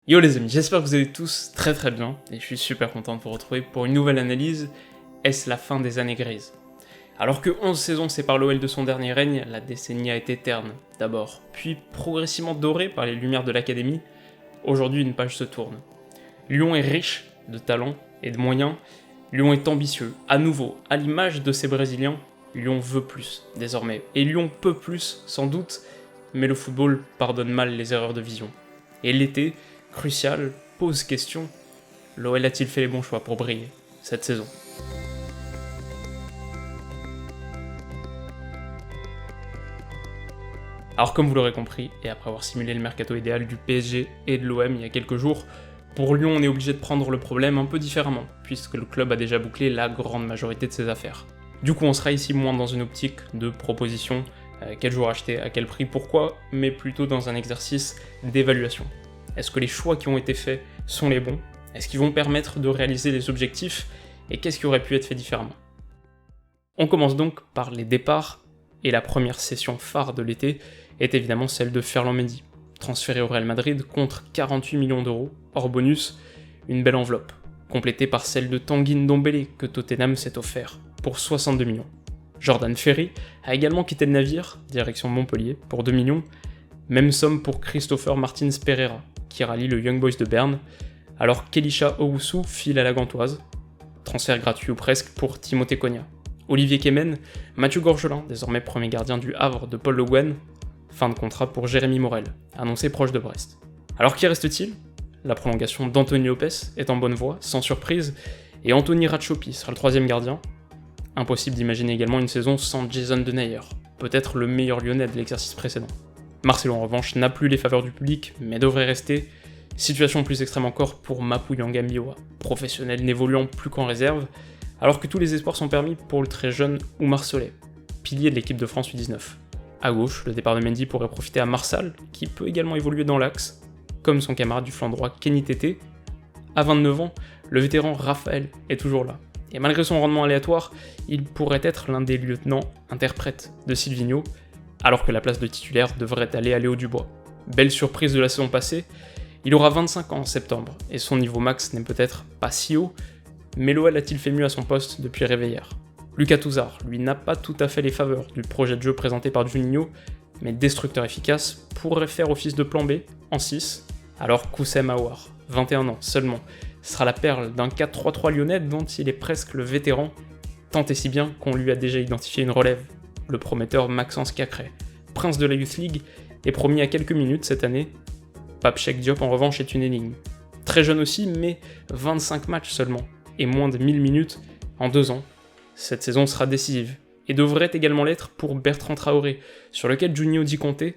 Yo les amis, j'espère que vous allez tous très bien et je suis super content de vous retrouver pour une nouvelle analyse. Est-ce la fin des années grises? Alors que 11 saisons séparent l'OL de son dernier règne, la décennie a été terne d'abord, puis progressivement dorée par les lumières de l'académie. Aujourd'hui une page se tourne. Lyon est riche de talent et de moyens, Lyon est ambitieux, à nouveau, à l'image de ces Brésiliens, Lyon veut plus désormais, et Lyon peut plus sans doute, mais le football pardonne mal les erreurs de vision. Et l'été, crucial, pose question, l'OL a-t-il fait les bons choix pour briller cette saison? Alors comme vous l'aurez compris, et après avoir simulé le mercato idéal du PSG et de l'OM il y a quelques jours, pour Lyon on est obligé de prendre le problème un peu différemment, puisque le club a déjà bouclé la grande majorité de ses affaires. Du coup on sera ici moins dans une optique de proposition, quel joueur acheter, à quel prix, pourquoi, mais plutôt dans un exercice d'évaluation. Est-ce que les choix qui ont été faits sont les bons? Est-ce qu'ils vont permettre de réaliser les objectifs? Et qu'est-ce qui aurait pu être fait différemment? On commence donc par les départs, et la première session phare de l'été est évidemment celle de Ferland Mendy, transféré au Real Madrid contre 48 millions d'euros, hors bonus, une belle enveloppe, complétée par celle de Tanguy Ndombele que Tottenham s'est offert, pour 62 millions. Jordan Ferry a également quitté le navire, direction Montpellier, pour 2 millions, même somme pour Christopher Martins Pereira, qui rallie le Young Boys de Berne, alors qu'Elisha Owusu file à la Gantoise, transfert gratuit ou presque pour Timothée Cogna. Olivier Kemen, Mathieu Gorgelin, désormais premier gardien du Havre de Paul Le Guen, fin de contrat pour Jérémy Morel, annoncé proche de Brest. Alors qui reste-t-il? La prolongation d'Anthony Lopez est en bonne voie, sans surprise, et Anthony Ratchopi sera le troisième gardien. Impossible d'imaginer également une saison sans Jason Denayer, peut-être le meilleur lyonnais de l'exercice précédent. Marcelo en revanche n'a plus les faveurs du public, mais devrait rester. Situation plus extrême encore pour Mapou Yangambiwa, professionnel n'évoluant plus qu'en réserve, alors que tous les espoirs sont permis pour le très jeune Oumar Soleh, pilier de l'équipe de France U19. À gauche, le départ de Mendy pourrait profiter à Marsal, qui peut également évoluer dans l'axe, comme son camarade du flanc droit Kenny Tété. À 29 ans, le vétéran Raphaël est toujours là, et malgré son rendement aléatoire, il pourrait être l'un des lieutenants-interprètes de Silvinho, alors que la place de titulaire devrait aller à Léo Dubois. Belle surprise de la saison passée, il aura 25 ans en septembre, et son niveau max n'est peut-être pas si haut, mais l'OL a-t-il fait mieux à son poste depuis Réveillère? Lucas Touzard, lui, n'a pas tout à fait les faveurs du projet de jeu présenté par Juninho, mais destructeur efficace, pourrait faire office de plan B en 6, alors Koussem Aouar, 21 ans seulement, sera la perle d'un 4-3-3 lyonnais dont il est presque le vétéran, tant et si bien qu'on lui a déjà identifié une relève, le prometteur Maxence Cacré, prince de la Youth League, est promis à quelques minutes cette année. Pape Cheikh Diop en revanche est une énigme. Très jeune aussi, mais 25 matchs seulement, et moins de 1000 minutes en 2 ans. Cette saison sera décisive, et devrait également l'être pour Bertrand Traoré, sur lequel Juninho dit compter.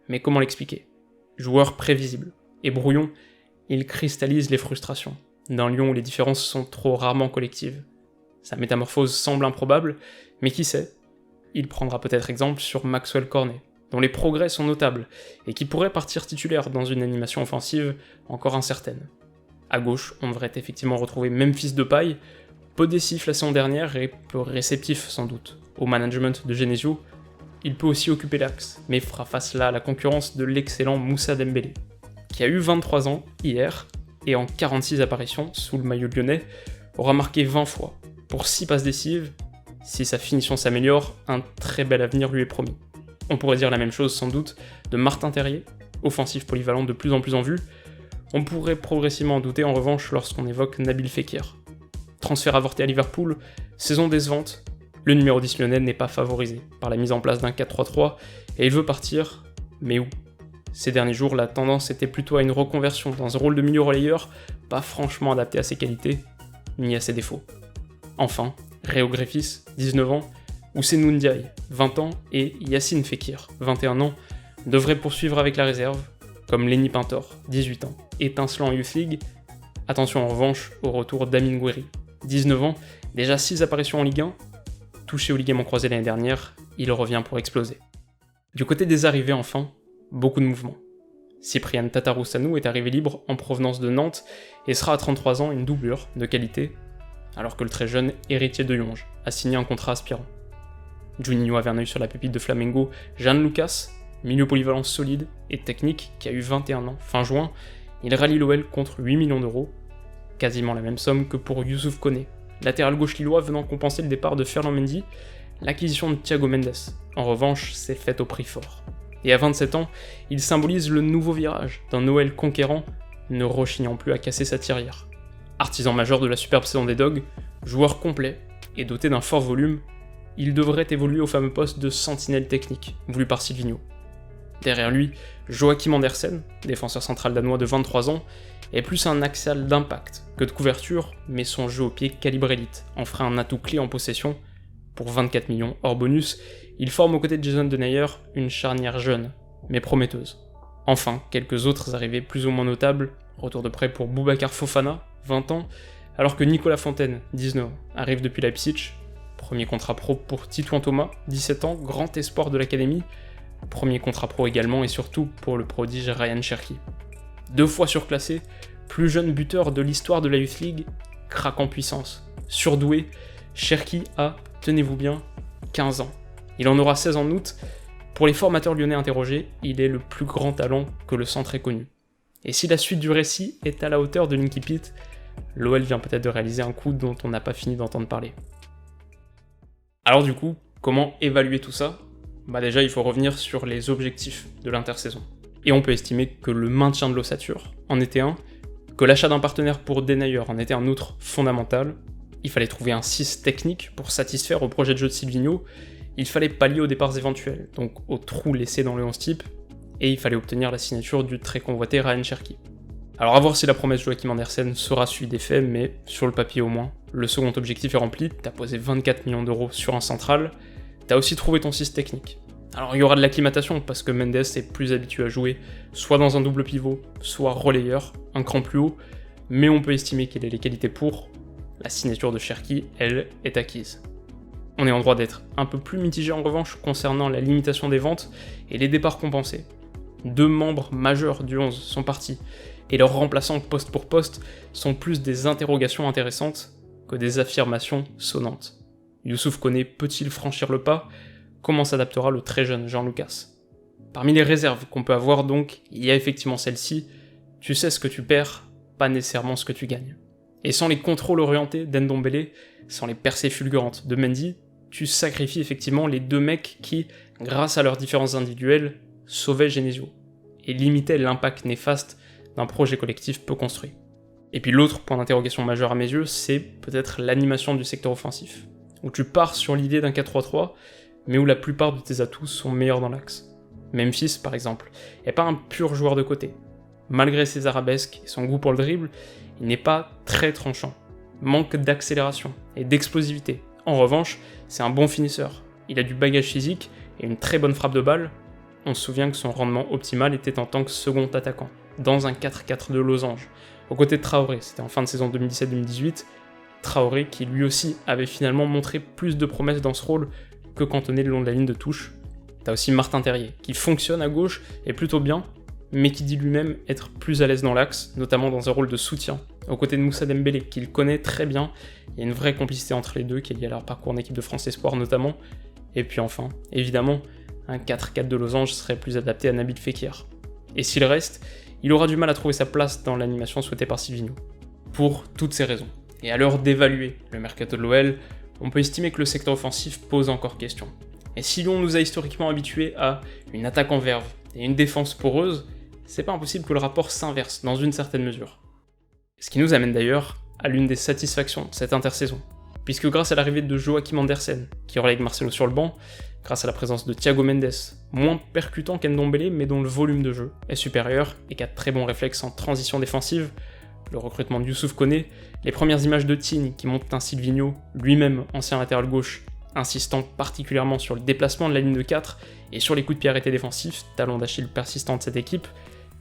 Mais comment l'expliquer? Joueur prévisible et brouillon, il cristallise les frustrations, d'un Lyon où les différences sont trop rarement collectives. Sa métamorphose semble improbable, mais qui sait? Il prendra peut-être exemple sur Maxwell Cornet, dont les progrès sont notables, et qui pourrait partir titulaire dans une animation offensive encore incertaine. À gauche, on devrait effectivement retrouver Memphis Depay, peu décisif la saison dernière et peu réceptif sans doute au management de Genesio. Il peut aussi occuper l'axe, mais fera face là à la concurrence de l'excellent Moussa Dembélé, qui a eu 23 ans hier, et en 46 apparitions sous le maillot lyonnais, aura marqué 20 fois, pour 6 passes décisives. Si sa finition s'améliore, un très bel avenir lui est promis. On pourrait dire la même chose sans doute de Martin Terrier, offensif polyvalent de plus en plus en vue. On pourrait progressivement en douter en revanche lorsqu'on évoque Nabil Fekir. Transfert avorté à Liverpool, saison décevante, le numéro 10 lyonnais n'est pas favorisé par la mise en place d'un 4-3-3 et il veut partir, mais où? Ces derniers jours, la tendance était plutôt à une reconversion dans un rôle de milieu relayeur, pas franchement adapté à ses qualités, ni à ses défauts. Enfin, Réo Griffiths, 19 ans, Ousseynou Ndiaye, 20 ans, et Yacine Fekir, 21 ans, devraient poursuivre avec la réserve, comme Lenny Pintor, 18 ans, étincelant en Youth League. Attention en revanche au retour d'Amine Gouiri, 19 ans, déjà 6 apparitions en Ligue 1, touché au ligament croisé l'année dernière, il revient pour exploser. Du côté des arrivées enfin, beaucoup de mouvements. Cyprien Tatarusanu est arrivé libre en provenance de Nantes et sera à 33 ans une doublure de qualité, alors que le très jeune héritier de Yonge a signé un contrat aspirant. Juninho avait un œil sur la pupille de Flamengo, Jean Lucas, milieu polyvalent solide et technique qui a eu 21 ans fin juin il rallie l'OL contre 8 millions d'euros, quasiment la même somme que pour Youssouf Koné, latéral gauche lillois venant compenser le départ de Ferland Mendy. L'acquisition de Thiago Mendes, en revanche, s'est faite au prix fort. Et à 27 ans, il symbolise le nouveau virage d'un OL conquérant, ne rechignant plus à casser sa tirelire. Artisan majeur de la superbe saison des Dogs, joueur complet et doté d'un fort volume, il devrait évoluer au fameux poste de sentinelle technique, voulu par Silvinho. Derrière lui, Joachim Andersen, défenseur central danois de 23 ans, est plus un axial d'impact que de couverture, mais son jeu au pied calibre élite en fera un atout clé en possession. Pour 24 millions hors bonus, il forme aux côtés de Jason Denayer une charnière jeune, mais prometteuse. Enfin, quelques autres arrivées plus ou moins notables, retour de prêt pour Boubacar Fofana, 20 ans, alors que Nicolas Fontaine, 19 ans, arrive depuis Leipzig. Premier contrat pro pour Titouan Thomas, 17 ans, grand espoir de l'académie. Premier contrat pro également et surtout pour le prodige Ryan Cherki. 2 fois surclassé, plus jeune buteur de l'histoire de la Youth League, craque en puissance. Surdoué, Cherki a, tenez-vous bien, 15 ans. Il en aura 16 en août. Pour les formateurs lyonnais interrogés, il est le plus grand talent que le centre ait connu. Et si la suite du récit est à la hauteur de Linky Pete, l'OL vient peut-être de réaliser un coup dont on n'a pas fini d'entendre parler. Alors du coup, comment évaluer tout ça ? Déjà, il faut revenir sur les objectifs de l'intersaison. Et on peut estimer que le maintien de l'ossature en était un, que l'achat d'un partenaire pour Denayer en était un autre fondamental. Il fallait trouver un 6 technique pour satisfaire au projet de jeu de Silvinho. Il fallait pallier aux départs éventuels, donc aux trous laissés dans le 11 type, et il fallait obtenir la signature du très convoité Ryan Cherki. Alors à voir si la promesse de Joachim Andersen sera suivie des faits, mais sur le papier au moins, le second objectif est rempli, t'as posé 24 millions d'euros sur un central, t'as aussi trouvé ton 6 technique. Alors il y aura de l'acclimatation, parce que Mendes est plus habitué à jouer soit dans un double pivot, soit relayeur, un cran plus haut, mais on peut estimer qu'il a les qualités pour. La signature de Cherki, elle, est acquise. On est en droit d'être un peu plus mitigé en revanche concernant la limitation des ventes et les départs compensés. 2 membres majeurs du 11 sont partis, et leurs remplaçants poste pour poste sont plus des interrogations intéressantes que des affirmations sonnantes. Youssouf Koné peut-il franchir le pas ? Comment s'adaptera le très jeune Jean Lucas ? Parmi les réserves qu'on peut avoir donc, il y a effectivement celle-ci, tu sais ce que tu perds, pas nécessairement ce que tu gagnes. Et sans les contrôles orientés d'Ndombele, sans les percées fulgurantes de Mendy, tu sacrifies effectivement les 2 mecs qui, grâce à leurs différences individuelles, sauvaient Genesio, et limitaient l'impact néfaste d'un projet collectif peu construit. Et puis l'autre point d'interrogation majeur à mes yeux, c'est peut-être l'animation du secteur offensif, où tu pars sur l'idée d'un 4-3-3, mais où la plupart de tes atouts sont meilleurs dans l'axe. Memphis, par exemple, n'est pas un pur joueur de côté. Malgré ses arabesques et son goût pour le dribble, il n'est pas très tranchant. Manque d'accélération et d'explosivité. En revanche, c'est un bon finisseur. Il a du bagage physique et une très bonne frappe de balle. On se souvient que son rendement optimal était en tant que second attaquant, dans un 4-4 de losange, aux côtés de Traoré, c'était en fin de saison 2017-2018, Traoré qui lui aussi avait finalement montré plus de promesses dans ce rôle que cantonné le long de la ligne de touche. T'as aussi Martin Terrier, qui fonctionne à gauche et plutôt bien, mais qui dit lui-même être plus à l'aise dans l'axe, notamment dans un rôle de soutien, aux côtés de Moussa Dembélé, qu'il connaît très bien. Il y a une vraie complicité entre les deux qui est liée à leur parcours en équipe de France Espoir notamment. Et puis enfin, évidemment, un 4-4 de losange serait plus adapté à Nabil Fekir. Et s'il reste, il aura du mal à trouver sa place dans l'animation souhaitée par Silvinho. Pour toutes ces raisons, et à l'heure d'évaluer le mercato de l'OL, on peut estimer que le secteur offensif pose encore question. Et si l'on nous a historiquement habitués à une attaque en verve et une défense poreuse, c'est pas impossible que le rapport s'inverse dans une certaine mesure. Ce qui nous amène d'ailleurs à l'une des satisfactions de cette intersaison, puisque grâce à l'arrivée de Joachim Andersen, qui relègue Marcelo sur le banc, grâce à la présence de Thiago Mendes, moins percutant qu'Ndombele mais dont le volume de jeu est supérieur et qui a de très bons réflexes en transition défensive, le recrutement de Youssouf Koné, les premières images de Tine qui montrent un Silvinho, lui-même ancien latéral gauche, insistant particulièrement sur le déplacement de la ligne de 4 et sur les coups de pied arrêtés défensifs, talon d'Achille persistant de cette équipe.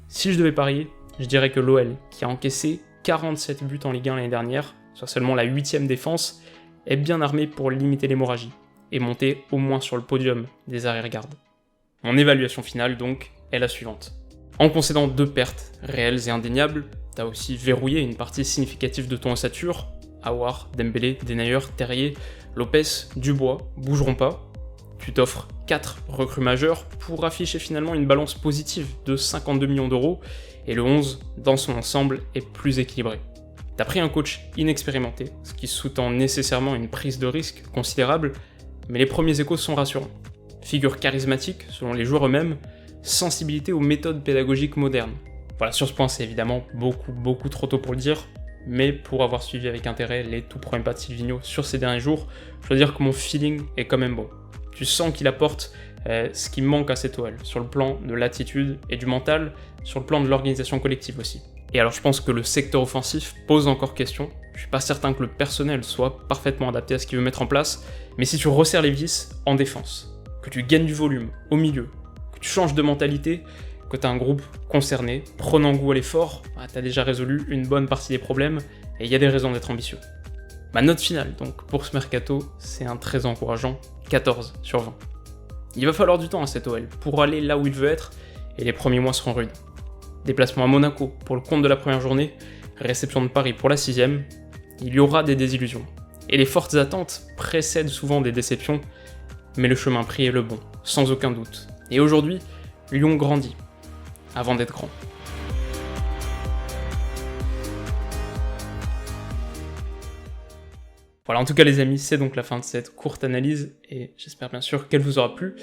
Si je devais parier, je dirais que l'OL, qui a encaissé 47 buts en Ligue 1 l'année dernière, soit seulement la 8ème défense, est bien armé pour limiter l'hémorragie et monter au moins sur le podium des arrière-gardes. Mon évaluation finale donc est la suivante. En concédant 2 pertes réelles et indéniables, t'as aussi verrouillé une partie significative de ton ossature. Aouar, Dembélé, Denayer, Terrier, Lopez, Dubois bougeront pas. Tu t'offres 4 recrues majeures pour afficher finalement une balance positive de 52 millions d'euros et le 11, dans son ensemble, est plus équilibré. T'as pris un coach inexpérimenté, ce qui sous-tend nécessairement une prise de risque considérable, mais les premiers échos sont rassurants. Figure charismatique, selon les joueurs eux-mêmes, sensibilité aux méthodes pédagogiques modernes. Voilà, sur ce point, c'est évidemment beaucoup trop tôt pour le dire, mais pour avoir suivi avec intérêt les tout premiers pas de Silvinho sur ces derniers jours, je dois dire que mon feeling est quand même bon. Tu sens qu'il apporte ce qui manque à cette OL, sur le plan de l'attitude et du mental, sur le plan de l'organisation collective aussi. Et alors je pense que le secteur offensif pose encore question, je suis pas certain que le personnel soit parfaitement adapté à ce qu'il veut mettre en place, mais si tu resserres les vis en défense, que tu gagnes du volume au milieu, que tu changes de mentalité, que tu as un groupe concerné, prenant goût à l'effort, tu as déjà résolu une bonne partie des problèmes, et il y a des raisons d'être ambitieux. Ma note finale, donc, pour ce mercato, c'est un très encourageant 14 sur 20. Il va falloir du temps à cette OL pour aller là où il veut être, et les premiers mois seront rudes. Déplacement à Monaco pour le compte de la première journée, réception de Paris pour la 6ème, il y aura des désillusions. Et les fortes attentes précèdent souvent des déceptions, mais le chemin pris est le bon, sans aucun doute. Et aujourd'hui, Lyon grandit, avant d'être grand. Voilà, en tout cas les amis, c'est donc la fin de cette courte analyse, et j'espère bien sûr qu'elle vous aura plu.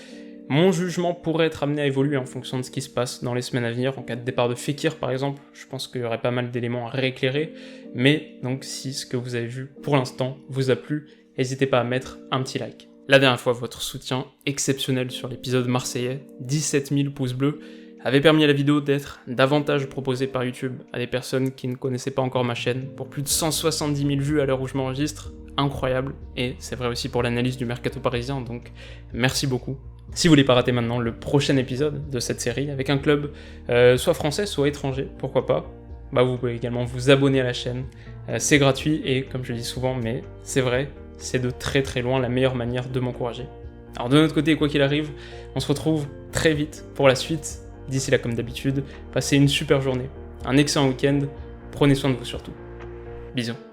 Mon jugement pourrait être amené à évoluer en fonction de ce qui se passe dans les semaines à venir, en cas de départ de Fekir par exemple, je pense qu'il y aurait pas mal d'éléments à rééclairer, mais donc si ce que vous avez vu pour l'instant vous a plu, n'hésitez pas à mettre un petit like. La dernière fois, votre soutien exceptionnel sur l'épisode marseillais, 17 000 pouces bleus, avait permis à la vidéo d'être davantage proposée par YouTube à des personnes qui ne connaissaient pas encore ma chaîne, pour plus de 170 000 vues à l'heure où je m'enregistre, incroyable, et c'est vrai aussi pour l'analyse du mercato parisien, donc merci beaucoup. Si vous voulez pas rater maintenant le prochain épisode de cette série, avec un club soit français, soit étranger, pourquoi pas, vous pouvez également vous abonner à la chaîne, c'est gratuit, et comme je le dis souvent, mais c'est vrai, c'est de très loin la meilleure manière de m'encourager. Alors de notre côté, quoi qu'il arrive, on se retrouve très vite pour la suite. D'ici là, comme d'habitude, passez une super journée, un excellent week-end, prenez soin de vous surtout. Bisous.